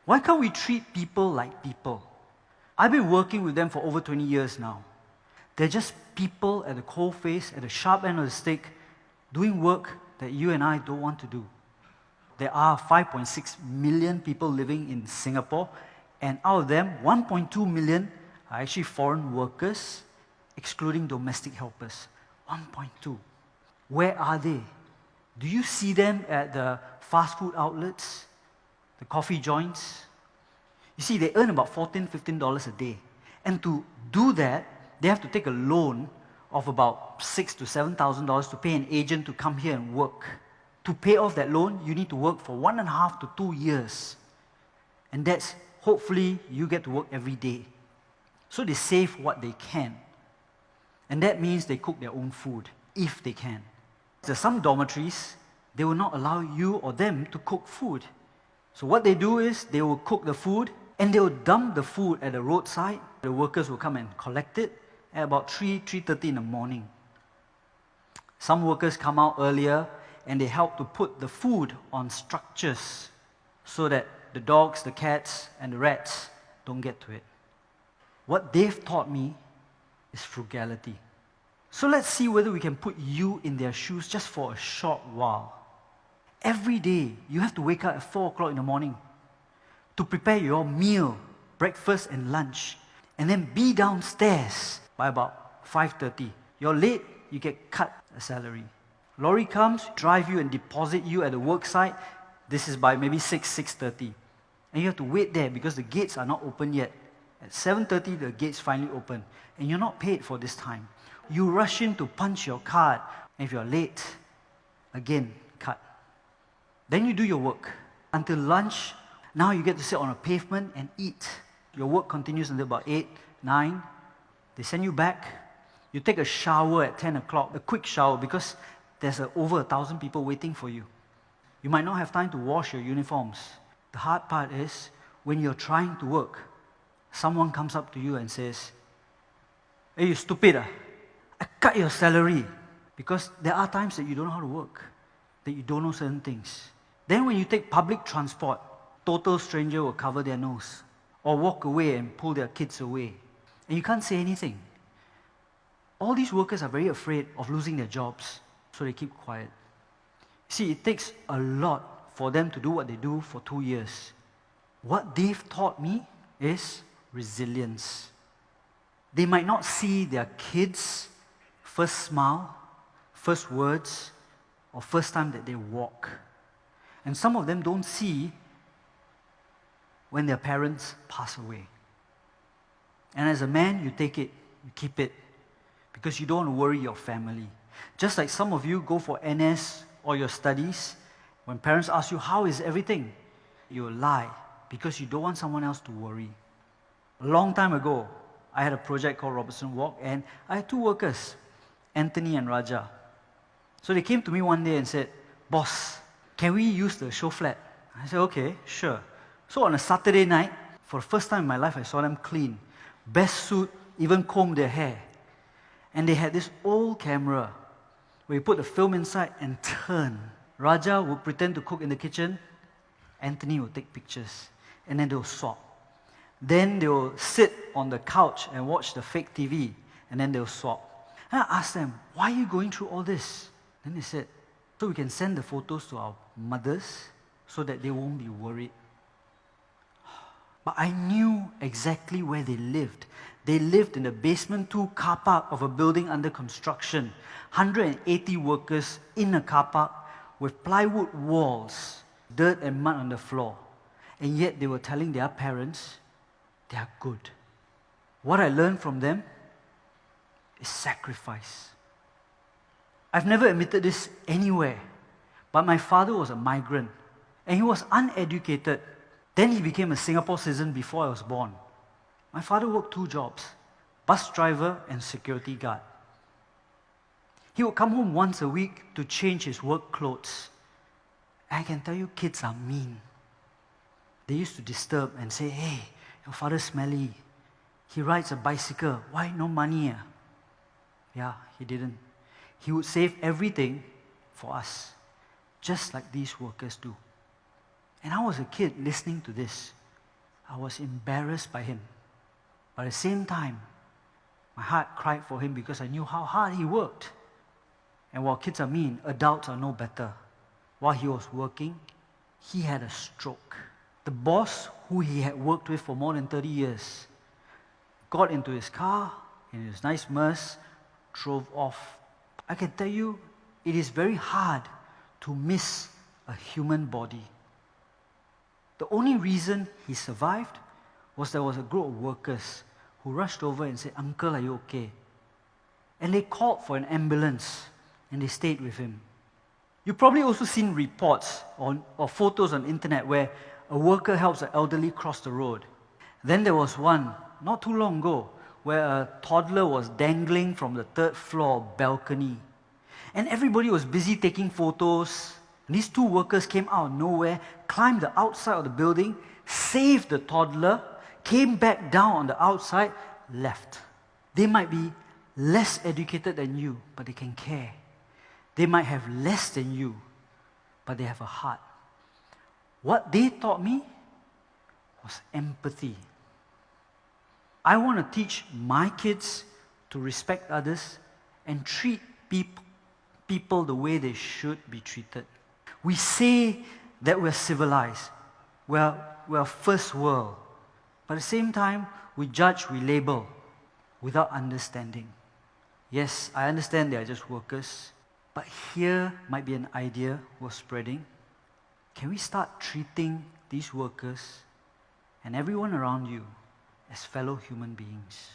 Why can't we treat people like people? I've been working with them for over 20 years now. They're just people at the coalface, at the sharp end of the stick, doing work that you and I don't want to do. There are 5.6 million people living in Singapore, and out of them, 1.2 million are actually foreign workers, excluding domestic helpers. 1.2. Where are they? Do you see them at the fast food outlets, the coffee joints? You see, they earn about $14, $15 a day. And to do that, they have to take a loan of about $6,000 to $7,000 to pay an agent to come here and work. To pay off that loan, you need to work for 1.5 to 2 years. And that's, hopefully, you get to work every day. So they save what they can. And that means they cook their own food, if they can. There's some dormitories, they will not allow you or them to cook food. So what they do is, they will cook the food, and they will dump the food at the roadside. The workers will come and collect it at about 3:30 in the morning. Some workers come out earlier, and they help to put the food on structures so that the dogs, the cats, and the rats don't get to it. What they've taught me is frugality. So let's see whether we can put you in their shoes just for a short while. Every day, you have to wake up at 4 o'clock in the morning to prepare your meal, breakfast and lunch, and then be downstairs by about 5:30. You're late, you get cut a salary. Lorry comes, drive you and deposit you at the work site. This is by maybe 6:30. And you have to wait there because the gates are not open yet. At 7:30, the gates finally open. And you're not paid for this time. You rush in to punch your card. And if you're late, again, cut. Then you do your work. Until lunch, now you get to sit on a pavement and eat. Your work continues until about 8, 9. They send you back. You take a shower at 10 o'clock, a quick shower, because there's over 1,000 people waiting for you. You might not have time to wash your uniforms. The hard part is, when you're trying to work, someone comes up to you and says, "Hey, you stupid, I cut your salary." Because there are times that you don't know how to work, that you don't know certain things. Then when you take public transport, total stranger will cover their nose or walk away and pull their kids away. And you can't say anything. All these workers are very afraid of losing their jobs, so they keep quiet. See, it takes a lot for them to do what they do for 2 years. What they've taught me is resilience. They might not see their kids' first smile, first words, or first time that they walk. And some of them don't see when their parents pass away. And as a man, you take it, you keep it, because you don't want to worry your family. Just like some of you go for NS or your studies, when parents ask you, "How is everything?" you lie, because you don't want someone else to worry. A long time ago, I had a project called Robertson Walk, and I had 2 workers, Anthony and Raja. So they came to me one day and said, "Boss, can we use the show flat?" I said, "Okay, sure." So on a Saturday night, for the first time in my life, I saw them clean. Best suit, even comb their hair. And they had this old camera where you put the film inside and turn. Raja would pretend to cook in the kitchen. Anthony would take pictures. And then they'll swap. Then they will sit on the couch and watch the fake TV. And then they'll swap. And I asked them, "Why are you going through all this?" Then they said, "So we can send the photos to our mothers so that they won't be worried." But I knew exactly where they lived. They lived in the basement 2 car park of a building under construction. 180 workers in a car park with plywood walls, dirt and mud on the floor. And yet they were telling their parents they are good. What I learned from them is sacrifice. I've never admitted this anywhere, but my father was a migrant and he was uneducated. Then he became a Singapore citizen before I was born. My father worked 2 jobs, bus driver and security guard. He would come home once a week to change his work clothes. And I can tell you, kids are mean. They used to disturb and say, "Hey, your father's smelly. He rides a bicycle. Why no money?" Yeah, he didn't. He would save everything for us, just like these workers do. And I was a kid listening to this. I was embarrassed by him. But at the same time, my heart cried for him because I knew how hard he worked. And while kids are mean, adults are no better. While he was working, he had a stroke. The boss, who he had worked with for more than 30 years, got into his car, in his nice Merc, drove off. I can tell you, it is very hard to miss a human body. The only reason he survived was there was a group of workers who rushed over and said, "Uncle, are you okay?" And they called for an ambulance, and they stayed with him. You've probably also seen reports or photos on the internet where a worker helps an elderly cross the road. Then there was one, not too long ago, where a toddler was dangling from the 3rd floor balcony. And everybody was busy taking photos. And these 2 workers came out of nowhere, climbed the outside of the building, saved the toddler, came back down on the outside, left. They might be less educated than you, but they can care. They might have less than you, but they have a heart. What they taught me was empathy. I want to teach my kids to respect others and treat people the way they should be treated. We say that we're civilized, we're first world, but at the same time, we judge, we label without understanding. Yes, I understand they are just workers, but here might be an idea worth spreading. Can we start treating these workers and everyone around you as fellow human beings?